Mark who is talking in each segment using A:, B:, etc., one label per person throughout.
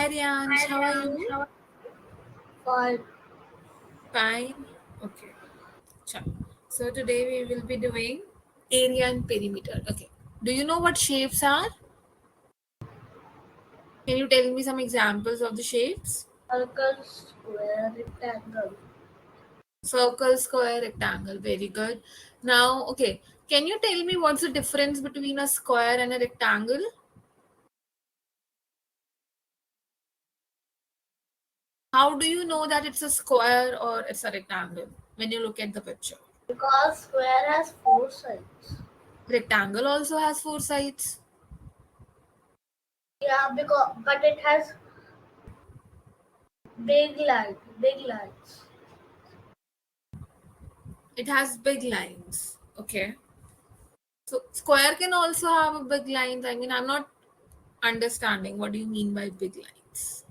A: Hi Riansh, how are you?
B: Fine.
A: Fine. Okay. Sure. So today we will be doing area and perimeter. Okay. Do you know what shapes are? Can you tell me some examples of the shapes?
B: Circle, square, rectangle.
A: Circle, square, rectangle. Very good. Now, okay. Can you tell me what's the difference between a square and a rectangle? How do you know that it's a square or it's a rectangle when you look at the picture?
B: Because square has four sides.
A: Rectangle also has four sides.
B: Yeah, because but it has big lines.
A: It has big lines. Okay. So square can also have a big lines. I mean, I'm not understanding what do you mean by big lines.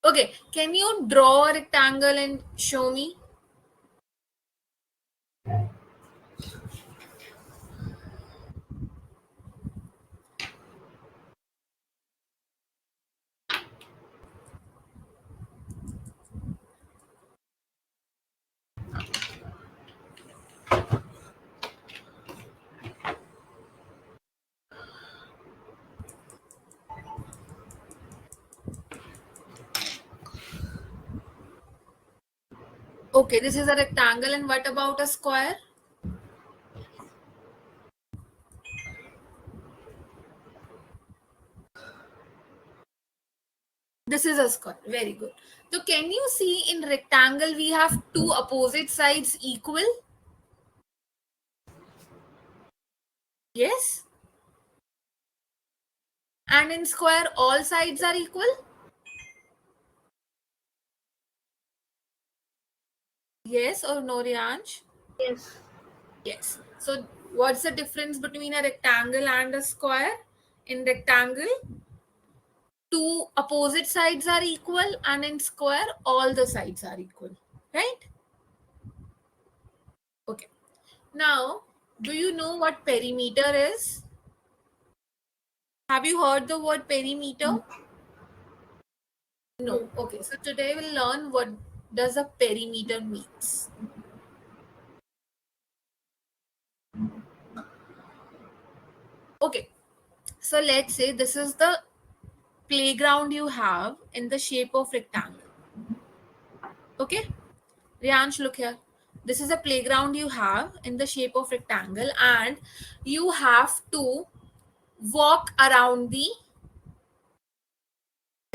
A: Okay, can you draw a rectangle and show me? Okay, this is a rectangle, and what about a square? This is a square. Very good. So can you see in rectangle we have two opposite sides equal? Yes. And in square all sides are equal? Yes or no, Riansh?
B: Yes.
A: Yes. So what's the difference between a rectangle and a square? In rectangle, two opposite sides are equal, and in square, all the sides are equal. Right? Okay. Now, do you know what perimeter is? Have you heard the word perimeter? No.
B: No.
A: Okay. So today we'll learn what does a perimeter means. Okay. So let's say this is the playground you have in the shape of rectangle. Okay. Riansh, look here. This is a playground you have in the shape of rectangle, and you have to walk around the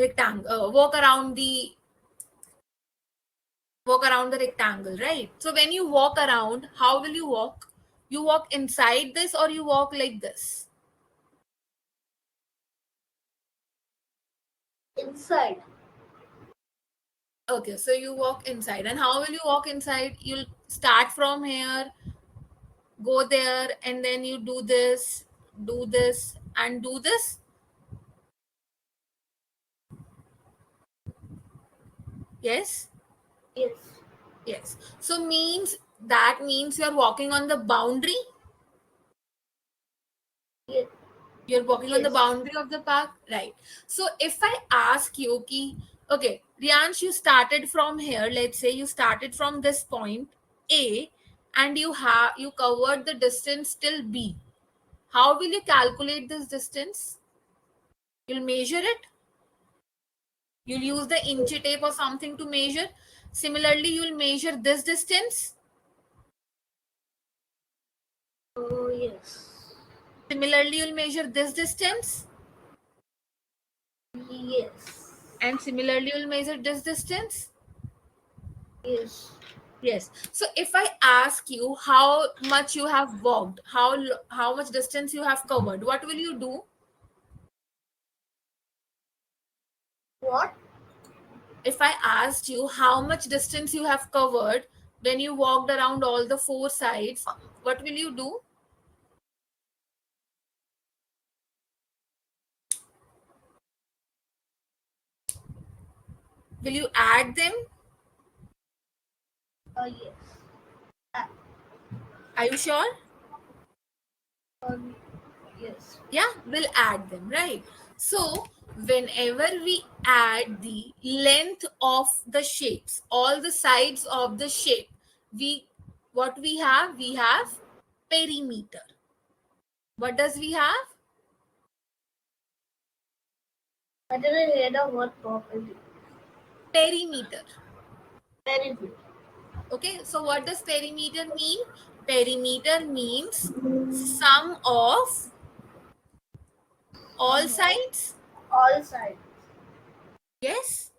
A: rectangle. Walk around the rectangle, right? So when you walk around, how will you walk? You walk inside this or you walk like this?
B: Inside.
A: Okay, so you walk inside, and how will you walk inside? You'll start from here, go there, and then you do this, and do this. Yes.
B: Yes.
A: Yes. So means that means you're walking on the boundary.
B: Yes.
A: You're walking on the
B: Yes.
A: boundary of the park, right? So if I ask you, ki, okay, Riansh, you started from here. Let's say you started from this point A, and you covered the distance till B. How will you calculate this distance? You'll measure it. You'll use the inchy tape or something to measure. Similarly, you'll measure this distance.
B: Oh yes.
A: Similarly, you'll measure this distance.
B: Yes.
A: And similarly, you'll measure this distance.
B: Yes.
A: Yes. So if I ask you how much you have walked, how much distance you have covered, what will you do?
B: What?
A: If I asked you how much distance you have covered when you walked around all the four sides, what will you do? Will you add them?
B: Yes. Uh,
A: Are you sure?
B: um, Yes.
A: Yeah, we'll add them, right? So whenever we add the length of the shapes, all the sides of the shape, we what we have perimeter. What does we have?
B: I didn't hear the word properly.
A: Perimeter.
B: Very good.
A: Okay, so what does perimeter mean? Perimeter means sum of all
B: Somehow.
A: sides.
B: All sides.
A: Yes.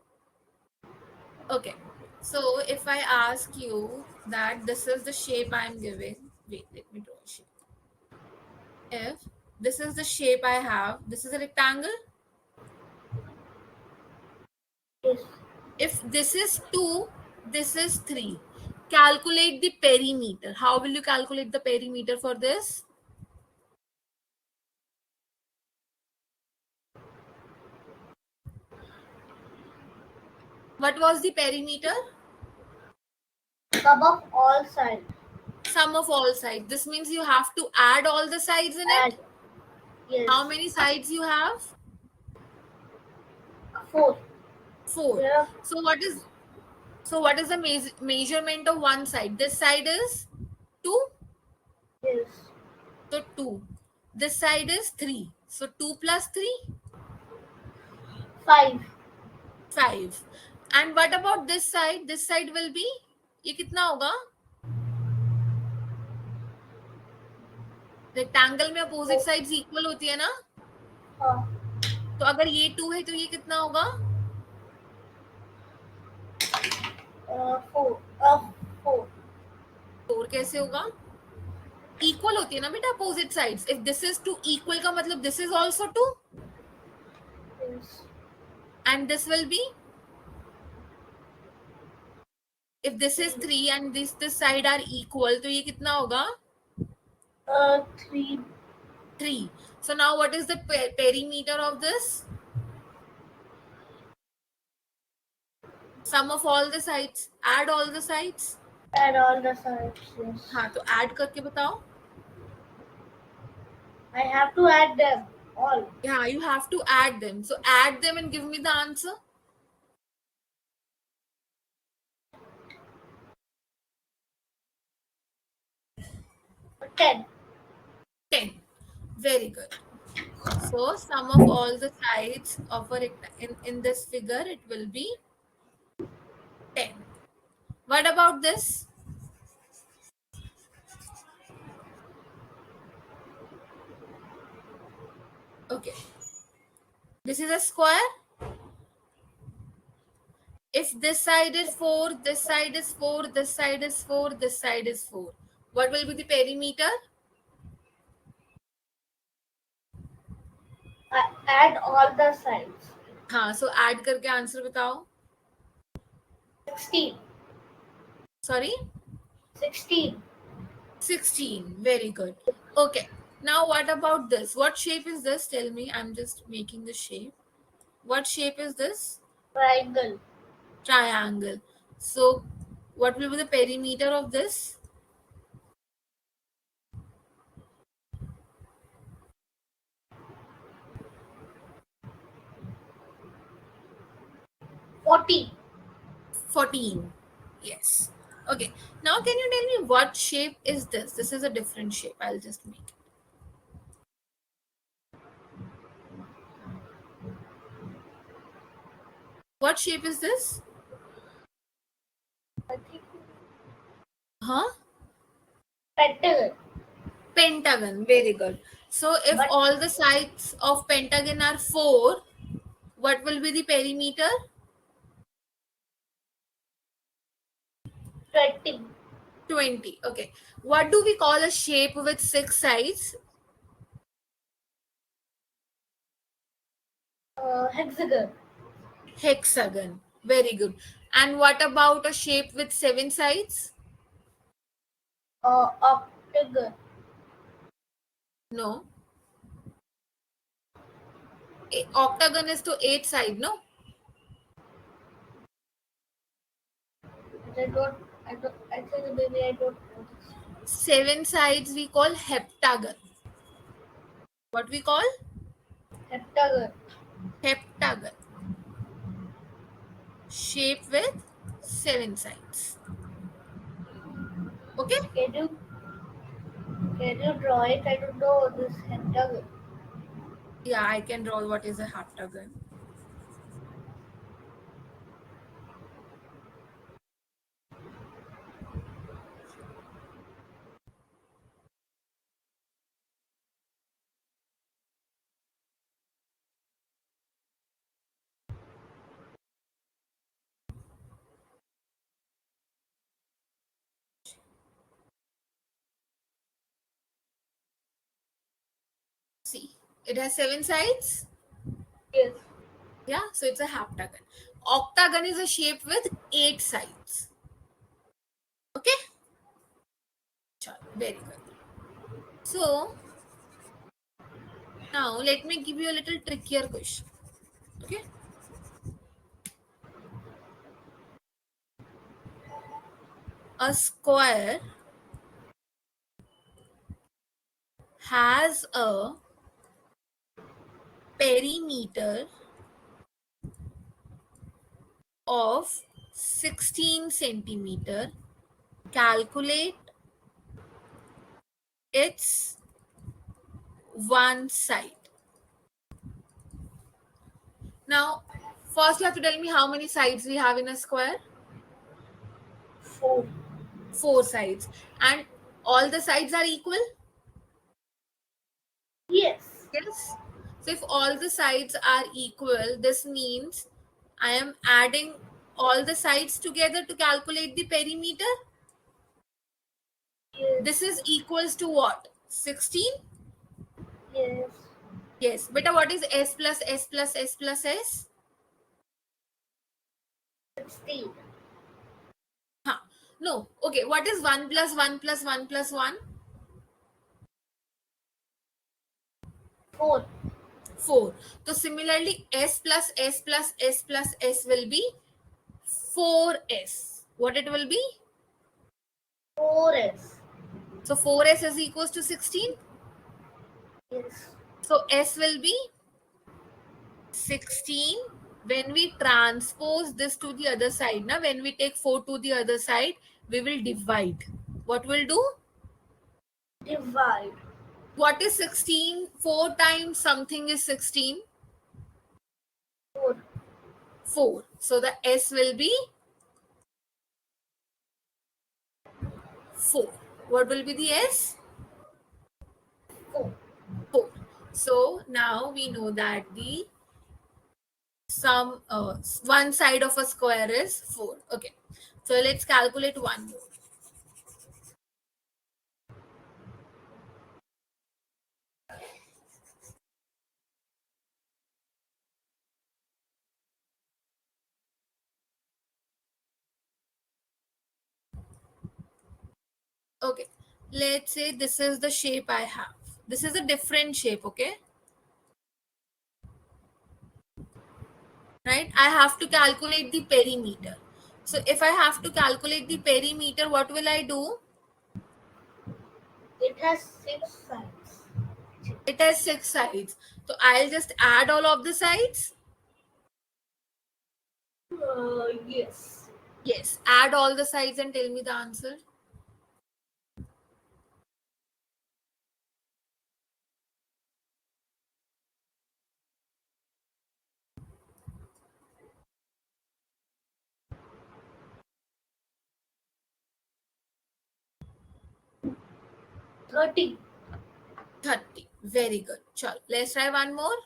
A: Okay. So if I ask you that this is the shape I'm giving, wait, let me draw a shape. If this is the shape I have, this is a rectangle.
B: Yes.
A: If this is 2, this is 3. Calculate the perimeter. How will you calculate the perimeter for this? What was the perimeter?
B: Sum of all sides.
A: Sum of all sides. This means you have to add all the sides in it.
B: Add. Yes.
A: How many sides you have?
B: 4.
A: 4.
B: There are.
A: So what is the measurement of one side? This side is 2.
B: Yes.
A: So 2. This side is 3. So 2 plus 3,
B: 5.
A: 5. And what about this side? This side will be, ये कितना होगा? Rectangle में opposite
B: 4.
A: Sides equal होती है ना?
B: Uh,
A: तो अगर ये 2 है तो ये कितना होगा?
B: 4. 4.
A: 4 कैसे होगा? इक्वल होती है ना बेटा opposite sides. If this is 2 equal का मतलब this is also 2
B: Yes.
A: and this will be, if this is 3 and this side are equal तो ये कितना होगा?
B: 3.
A: 3. So now what is the perimeter of this? Sum of all the sides. Add all the sides.
B: Add all the sides. Yes.
A: हाँ तो add करके बताओ.
B: I have to add them all.
A: Yeah, you have to add them. So add them and give me the answer.
B: 10.
A: 10. Very good. So sum of all the sides of a in this figure, it will be 10. What about this? Okay. This is a square. If this side is 4, this side is 4, this side is 4, this side is 4. What will be the perimeter?
B: Add all the sides.
A: हाँ, so add करके answer बताओ.
B: 16.
A: Sorry?
B: 16.
A: 16. Very good. Okay. Now what about this? What shape is this? Tell me. I'm just making the shape. What shape is this?
B: Triangle.
A: Triangle. So what will be the perimeter of this?
B: 40.
A: 14. Yes. Okay. Now can you tell me what shape is this? This is a different shape. I'll just make it. What shape is this?
B: I think
A: Huh?
B: pentagon.
A: Pentagon. Very good. So if
B: But
A: all the sides of pentagon are 4, what will be the perimeter?
B: 20.
A: 20. Okay. What do we call a shape with 6 sides?
B: Hexagon.
A: Hexagon. Very good. And what about a shape with 7 sides?
B: Octagon.
A: No. Octagon is to 8 side, no?
B: I don't. I don't. I think maybe I don't know this.
A: 7 sides we call heptagon. What we call
B: heptagon.
A: heptagon. Shape with 7 sides. Okay?
B: Can you can you draw it? I don't know this heptagon.
A: Yeah, I can draw what is a heptagon. See, it has 7 sides.
B: Yes.
A: Yeah, so it's a heptagon. Octagon is a shape with 8 sides. Okay? Sure, very good. So now let me give you a little trickier question. Okay? A square has a perimeter of 16 centimeter. Calculate its one side. Now, first you have to tell me how many sides we have in a square.
B: 4.
A: 4 sides. And all the sides are equal?
B: Yes.
A: Yes. So if all the sides are equal, this means I am adding all the sides together to calculate the perimeter. This
B: Yes.
A: is equals to what? 16?
B: Yes.
A: Yes. Beta, what is s plus s plus s plus s?
B: 16.
A: Huh. No. Okay. What is 1 plus 1 plus 1 plus 1?
B: 4.
A: 4. So similarly, s plus s plus s plus s will be 4s. What it will be?
B: 4s.
A: So 4s is equals to 16.
B: Yes.
A: So s will be 16. When we transpose this to the other side, now when we take 4 to the other side, we will divide. What will do?
B: Divide.
A: What is 16? 4 times something is 16.
B: 4.
A: 4. So the s will be 4. What will be the s?
B: 4.
A: 4. So now we know that the sum one side of a square is 4. Okay. So let's calculate one more. Okay. Let's say this is the shape I have. This is a different shape, okay? Right? I have to calculate the perimeter. So if I have to calculate the perimeter, what will I do?
B: It has 6 sides.
A: It has 6 sides. So I'll just add all of the sides.
B: Yes.
A: Yes, add all the sides and tell me the answer.
B: Thirty.
A: 30. Very good. Chalo, let's try one more.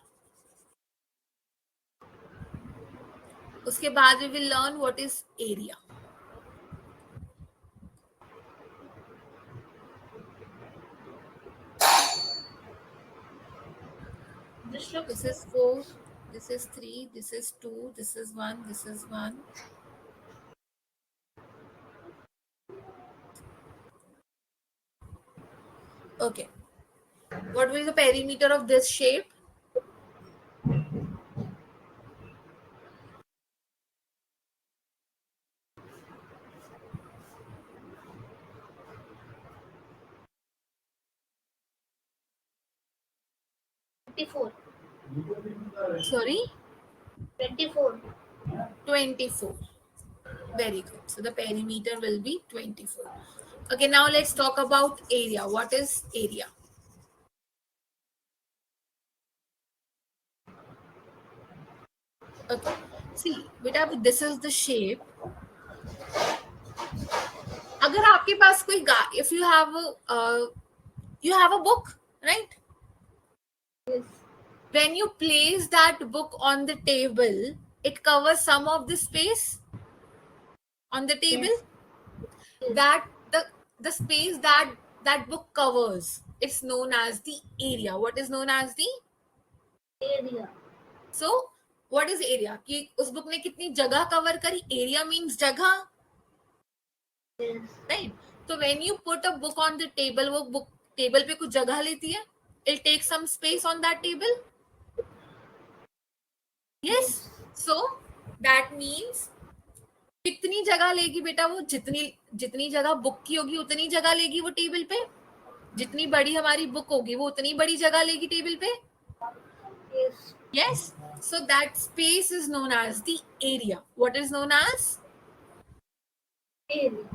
A: उसके बाद we will learn what is area.
B: This looks
A: This is 4, this is 3, this is 2, this is 1, this is 1. Okay. What will be the perimeter of this shape?
B: 24.
A: Sorry,
B: 24.
A: 24. Very good. So the perimeter will be 24. Okay, now let's talk about area. What is area? Okay. See, beta, this is the shape. अगर आपके पास कोई if you have a book, right?
B: Yes.
A: When you place that book on the table, it covers some of the space on the table.
B: Yes. Yes.
A: That the space that book covers, it's known as the area. What is known as the
B: Area.
A: so what is area? कि उस book ने कितनी जगह cover करी? Area means जगह,
B: Yes.
A: right? So when you put a book on the table, वो book table पे कुछ जगह लेती है. It'll take some space on that table. Yes.
B: Yes.
A: So that means कितनी जगह लेगी बेटा वो? जितनी जितनी जगह बुक की होगी उतनी जगह लेगी वो टेबल पे. जितनी बड़ी हमारी बुक होगी वो उतनी बड़ी जगह लेगी टेबल पे.
B: Yes.
A: Yes. So that space is known as the area. What is known as?
B: Area.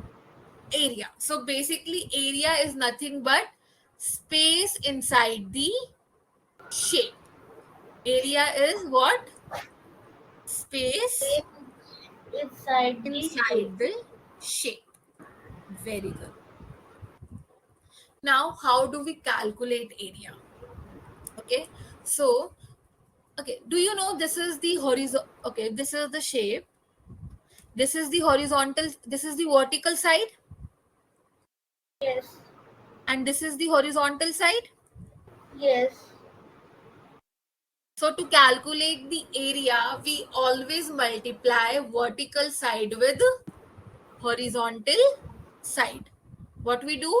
A: Area. So basically area is nothing but space inside the shape. Area is what? Space
B: Space inside the shape.
A: inside the shape. Very good. Now, how do we calculate area? Okay. So, okay, do you know this is the horizontal? Okay, this is the shape. This is the horizontal. This is the vertical side,
B: Yes.
A: and this is the horizontal side.
B: Yes.
A: So to calculate the area, we always multiply vertical side with horizontal side. What we do?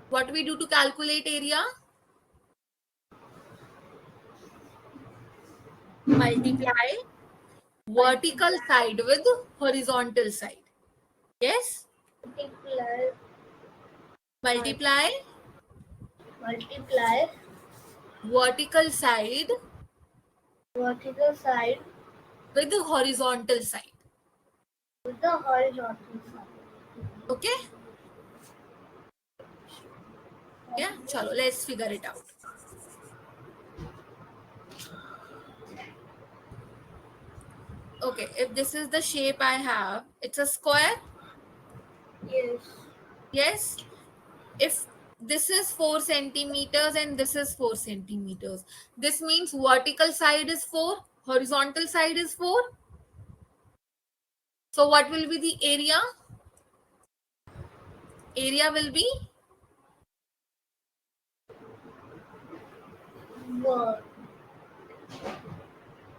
A: What we do to calculate area? Multiply vertical side with horizontal side. Yes?
B: Multiply.
A: Multiply
B: Multiply.
A: vertical side
B: Vertical side
A: with the horizontal side.
B: with the horizontal side.
A: Okay? Yeah, chalo, let's figure it out. Okay, if this is the shape I have, it's a square.
B: Yes.
A: Yes. If this is 4 centimeters and this is 4 centimeters, this means vertical side is 4, horizontal side is 4. So what will be the area? Area will be
B: Word.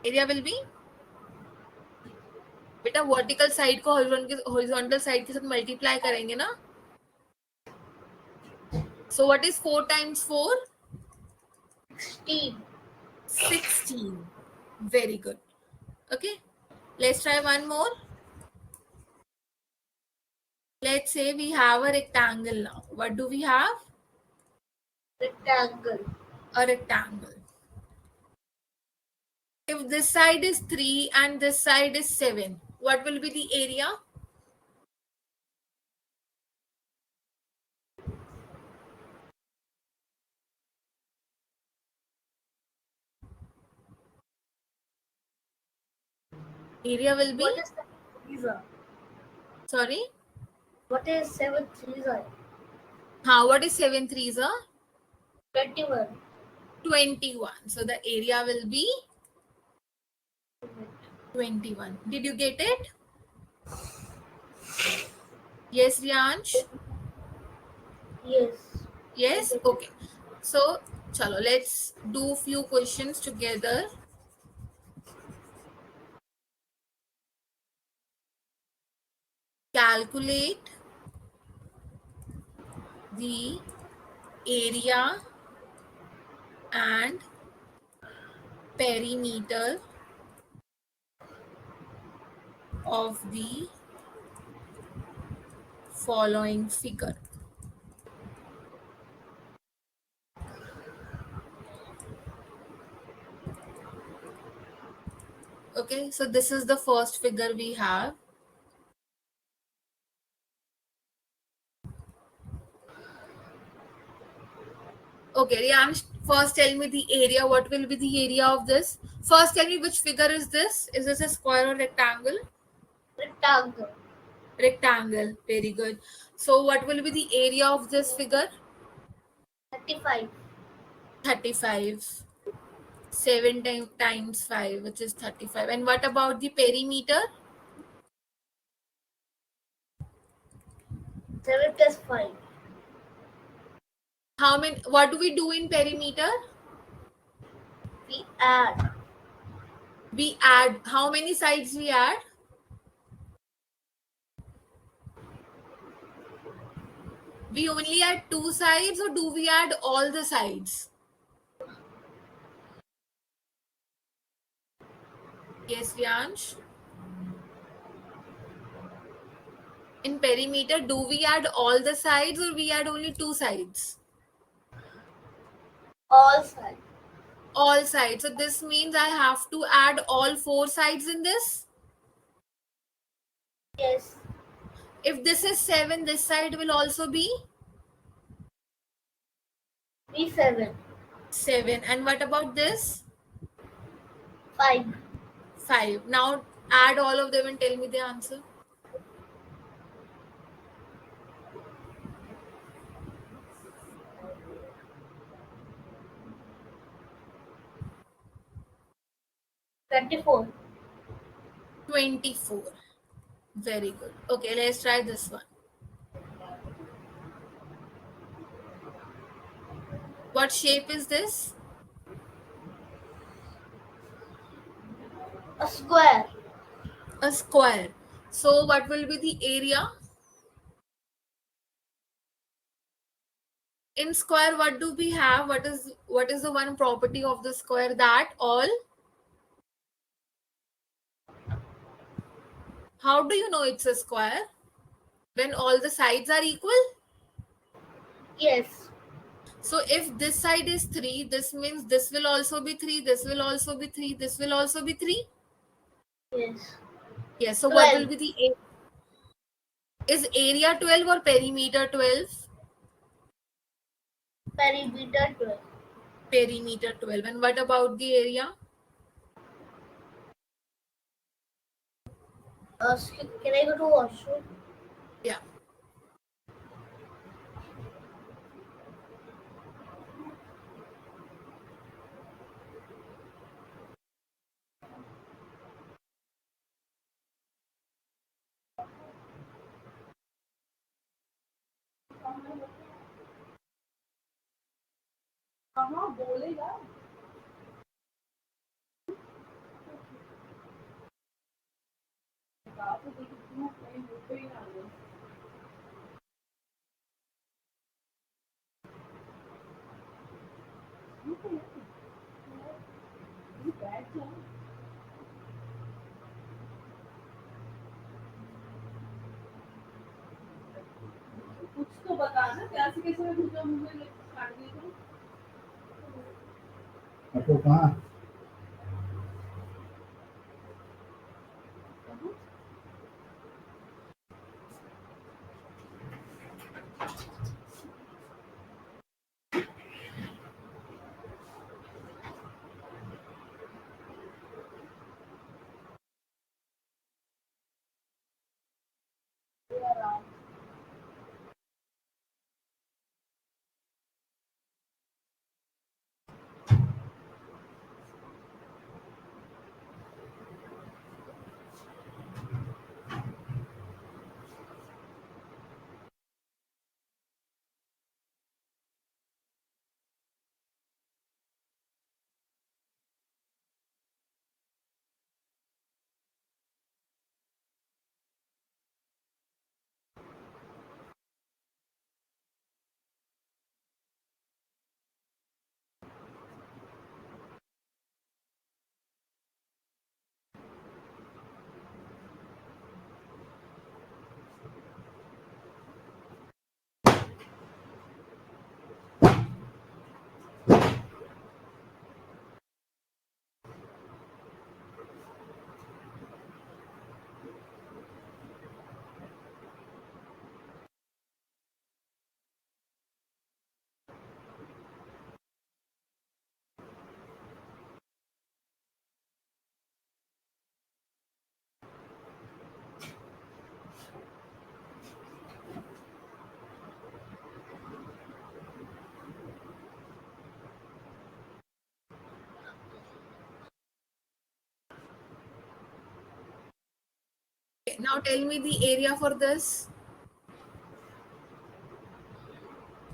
A: area will be बेटा vertical side को horizontal side के साथ multiply करेंगे ना. So what is 4 times 4?
B: 16.
A: 16. Very good. Okay, let's try one more. Let's say we have a rectangle now. What do we have?
B: Rectangle.
A: A rectangle. If this side is 3 and this side is 7, what will be the area? Area will be,
B: What is 7 threes are?
A: sorry?
B: What is 7 threes are?
A: What is 7 threes are?
B: 21.
A: 21. So the area will be 21. Did you get it? Yes, Riansh?
B: Yes.
A: Yes? Okay. So, chalo, let's do few questions together. Calculate the area and perimeter of the following figure. Okay, so this is the first figure we have. Okay, Riyansh, first tell me the area. What will be the area of this? First, tell me which figure is this? Is this a square or rectangle?
B: Rectangle.
A: Rectangle. Very good. So, what will be the area of this figure?
B: 35.
A: 35. 7 times 5, which is 35. And what about the perimeter?
B: 7 plus 5.
A: How many? What do we do in perimeter?
B: We add
A: We add. How many sides we add? We only add two sides, or do we add all the sides? Yes, Vyansh. In perimeter, do we add all the sides, or we add only two sides?
B: all sides.
A: All sides. So this means I have to add all four sides in this.
B: Yes.
A: If this is 7, this side will also be
B: We 7.
A: 7. And what about this?
B: 5.
A: 5. Now add all of them and tell me the answer.
B: Twenty-four.
A: 24. Very good. Okay, let's try this one. What shape is this?
B: A square.
A: A square. So what will be the area? In square, what do we have? What is the one property of the square? That all. How do you know it's a square? When all the sides are equal?
B: Yes.
A: So if this side is 3, this means this will also be 3, this will also be 3, this will also be 3.
B: Yes.
A: Yes, so what will
B: 12.
A: be the area? Is area 12 or perimeter 12?
B: Perimeter 12.
A: Perimeter 12. And what about the area?
B: Can I go to washroom?
A: Yeah.
C: कुछ तो बता ना कैसे कैसे मैं दूसरा मुंह में काट दी तो आपको कहाँ
A: Okay, now tell me the area for this.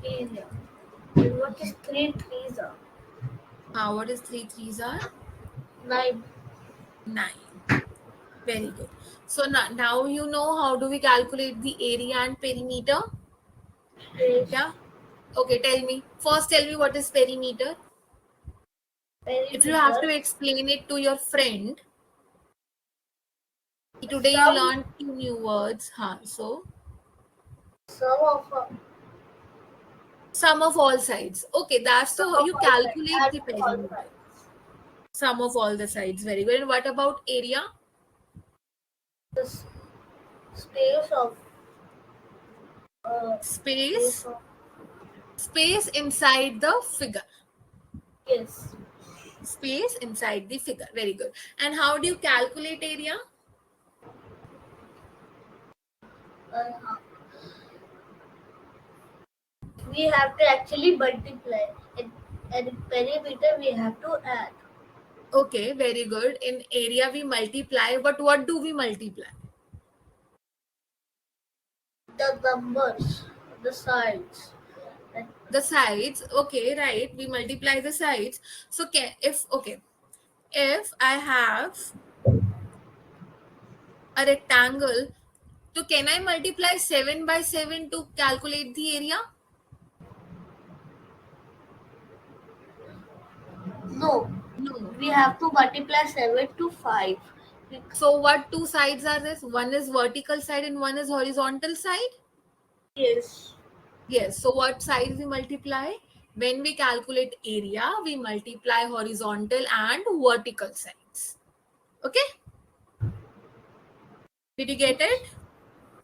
B: Area. And what is 3 3s are?
A: What is 3 3s are?
B: 9.
A: 9. Very good. So now you know how do we calculate the area and perimeter?
B: Yes.
A: Yeah. Okay, tell me. First, tell me what is perimeter. If you have
B: Perimeter.
A: to explain it to your friend, today you
B: Some
A: learned 2 new words. So
B: some of
A: sum of all sides. Okay, that's
B: some
A: so
B: of
A: you
B: all sides
A: calculate
B: and
A: the
B: all
A: perimeter.
B: sides.
A: Sum of all the sides. Very good. And what about area?
B: The space of space
A: Space.
B: of
A: Space inside the figure.
B: yes.
A: Space inside the figure. Very good. And how do you calculate area?
B: Uh, we have to actually multiply and in perimeter we have to add
A: Okay, very good. In area we multiply, but what do we multiply?
B: the numbers, the sides. And
A: The sides. Okay, right. We multiply the sides. So if I have a rectangle, so can I multiply 7 by 7 to calculate the area?
B: no,
A: No.
B: we have to multiply 7 to 5.
A: So what two sides are this? One is vertical side and one is horizontal side?
B: Yes,
A: Yes. So what side we multiply? When we calculate area, we multiply horizontal and vertical sides. Okay? Did you get it?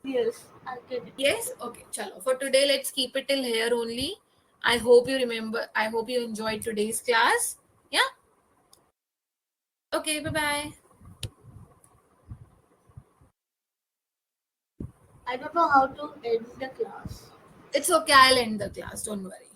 B: yes, I get it.
A: Yes? Okay. Chalo. For today, let's keep it till here only. I hope you remember. I hope you enjoyed today's class. Yeah? Okay. Bye bye.
B: I don't know how to end the class.
A: It's okay. I'll end the class. Don't worry.